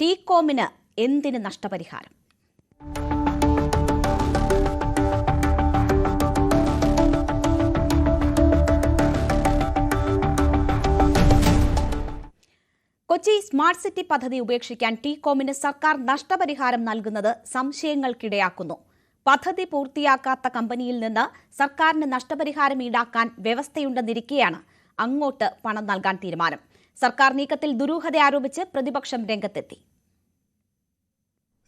ടീകോമിന് എന്തിന് നഷ്ടപരിഹാരം? Kochi smart city പദ്ധതി ഉപേക്ഷിക്കാൻ ടീകോമിന് സർക്കാർ നഷ്ടപരിഹാരം നൽകുന്നത് സംശയങ്ങൾക്കിടയാക്കുന്നു. പദ്ധതി പൂർത്തിയാക്കാത്ത കമ്പനിയിൽ നിന്ന് സർക്കാരിന് നഷ്ടപരിഹാരം ഈടാക്കാൻ വ്യവസ്ഥയുണ്ടെന്നിരിക്കെയാണ് അങ്ങോട്ട് പണം നൽകാൻ തീരുമാനം. സർക്കാർ നീക്കത്തിൽ ദുരൂഹത ആരോപിച്ച് പ്രതിപക്ഷം രംഗത്തെത്തി.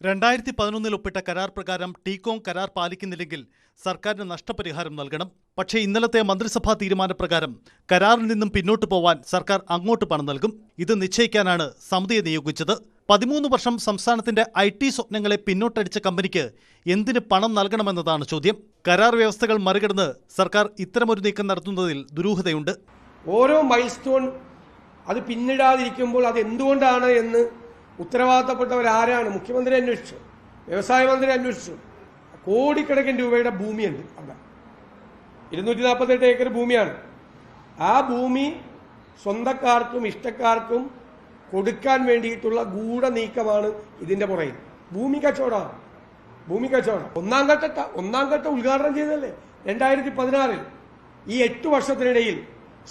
2011 ഒപ്പിട്ട കരാർ പ്രകാരം ടീകോം കരാർ പാലിക്കുന്നില്ലെങ്കിൽ സർക്കാരിന് നഷ്ടപരിഹാരം നൽകണം. പക്ഷേ ഇന്നലത്തെ മന്ത്രിസഭാ തീരുമാനപ്രകാരം കരാറിൽ നിന്നും പിന്നോട്ട് പോവാൻ സർക്കാർ അങ്ങോട്ട് പണം നൽകും. ഇത് നിശ്ചയിക്കാനാണ് സമിതിയെ നിയോഗിച്ചത്. 13 വർഷം സംസ്ഥാനത്തിന്റെ IT സ്വപ്നങ്ങളെ പിന്നോട്ടടിച്ച കമ്പനിക്ക് എന്തിന് പണം നൽകണമെന്നതാണ് ചോദ്യം. കരാർ വ്യവസ്ഥകൾ മറികടന്ന് സർക്കാർ ഇത്തരമൊരു നീക്കം നടത്തുന്നതിൽ ദുരൂഹതയുണ്ട്. ഓരോ മൈൽ സ്റ്റോൺ അത് പിന്നിടാതിരിക്കുമ്പോൾ അത് എന്തുകൊണ്ടാണ് എന്ന് ഉത്തരവാദിത്തപ്പെട്ടവരാരാണ്? മുഖ്യമന്ത്രി അന്വേഷിച്ചു, വ്യവസായ മന്ത്രി അന്വേഷിച്ചു. കോടിക്കണക്കിന് രൂപയുടെ ഭൂമിയുണ്ട് അവിടെ. 248 ഏക്കർ ഭൂമിയാണ്. ആ ഭൂമി സ്വന്തക്കാർക്കും ഇഷ്ടക്കാർക്കും കൊടുക്കാൻ വേണ്ടിയിട്ടുള്ള ഗൂഢനീക്കമാണ് ഇതിന്റെ പുറകിൽ. ഭൂമി കച്ചവടമാണ്. ഒന്നാം ഘട്ട ഉദ്ഘാടനം ചെയ്തതല്ലേ 2016. ഈ 8 വർഷത്തിനിടയിൽ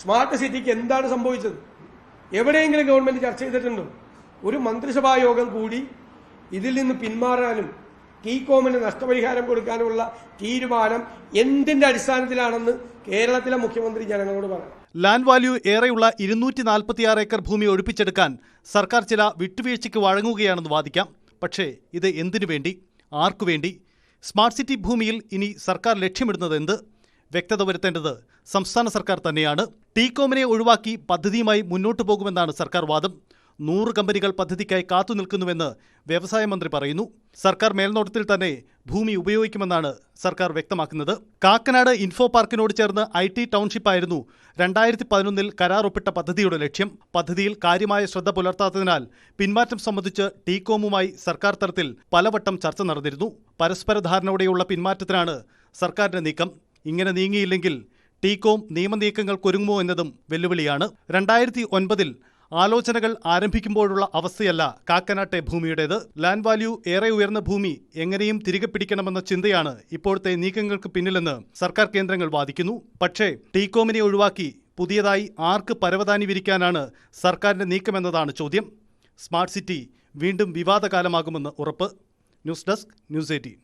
സ്മാർട്ട് സിറ്റിക്ക് എന്താണ് സംഭവിച്ചത്? എവിടെയെങ്കിലും ഗവൺമെന്റ് ചർച്ച ചെയ്തിട്ടുണ്ടോ? ഒരു മന്ത്രിസഭാ യോഗം കൂടി ഇതിൽ നിന്ന് പിന്മാറാനും ടീകോമിന് നഷ്ടപരിഹാരം കൊടുക്കാനുമുള്ള തീരുമാനം എന്തിന്റെ അടിസ്ഥാനത്തിലാണെന്ന് കേരളത്തിലെ മുഖ്യമന്ത്രി ജനങ്ങളോട് പറഞ്ഞു. ലാൻഡ് വാല്യൂ ഏറെയുള്ള 246 ഏക്കർ ഭൂമി ഒഴിപ്പിച്ചെടുക്കാൻ സർക്കാർ ചില വിട്ടുവീഴ്ചയ്ക്ക് വഴങ്ങുകയാണെന്ന് വാദിക്കാം. പക്ഷേ ഇത് എന്തിനു വേണ്ടി, ആർക്കു വേണ്ടി? സ്മാർട്ട് സിറ്റി ഭൂമിയിൽ ഇനി സർക്കാർ ലക്ഷ്യമിടുന്നത് എന്ത്? വ്യക്തത വരുത്തേണ്ടത് സംസ്ഥാന സർക്കാർ തന്നെയാണ്. ടീകോമിനെ ഒഴിവാക്കി പദ്ധതിയുമായി മുന്നോട്ടു പോകുമെന്നാണ് സർക്കാർ വാദം. 100 കമ്പനികൾ പദ്ധതിക്കായി കാത്തുനിൽക്കുന്നുവെന്ന് വ്യവസായ മന്ത്രി പറയുന്നു. സർക്കാർ മേൽനോട്ടത്തിൽ തന്നെ ഭൂമി ഉപയോഗിക്കുമെന്നാണ് സർക്കാർ വ്യക്തമാക്കുന്നത്. കാക്കനാട് ഇൻഫോ പാർക്കിനോട് ചേർന്ന് IT ടൗൺഷിപ്പായിരുന്നു 2011 കരാർ ഒപ്പിട്ട പദ്ധതിയുടെ ലക്ഷ്യം. പദ്ധതിയിൽ കാര്യമായ ശ്രദ്ധ പുലർത്താത്തതിനാൽ പിന്മാറ്റം സംബന്ധിച്ച് ടീകോമുമായി സർക്കാർ തലത്തിൽ പലവട്ടം ചർച്ച നടന്നിരുന്നു. പരസ്പര ധാരണയോടെയുള്ള പിന്മാറ്റത്തിനാണ് സർക്കാരിന്റെ നീക്കം. ഇങ്ങനെ നീങ്ങിയില്ലെങ്കിൽ ടീകോം നിയമനീക്കങ്ങൾക്കൊരുങ്ങുമോ എന്നതും വെല്ലുവിളിയാണ്. 2009 ആലോചനകൾ ആരംഭിക്കുമ്പോഴുള്ള അവസ്ഥയല്ല കാക്കനാട്ടെ ഭൂമിയുടേത്. ലാൻഡ് വാല്യൂ ഏറെ ഉയർന്ന ഭൂമി എങ്ങനെയും തിരികെ പിടിക്കണമെന്ന ചിന്തയാണ് ഇപ്പോഴത്തെ നീക്കങ്ങൾക്ക് പിന്നിലെന്ന് സർക്കാർ കേന്ദ്രങ്ങൾ വാദിക്കുന്നു. പക്ഷേ ടീകോമിനെ ഒഴിവാക്കി പുതിയതായി ആർക്ക് പരവതാനി വിരിക്കാനാണ് സർക്കാരിന്റെ നീക്കമെന്നതാണ് ചോദ്യം. സ്മാർട്ട് സിറ്റി വീണ്ടും വിവാദകാലമാകുമെന്ന് ഉറപ്പ്. News desk, news 18.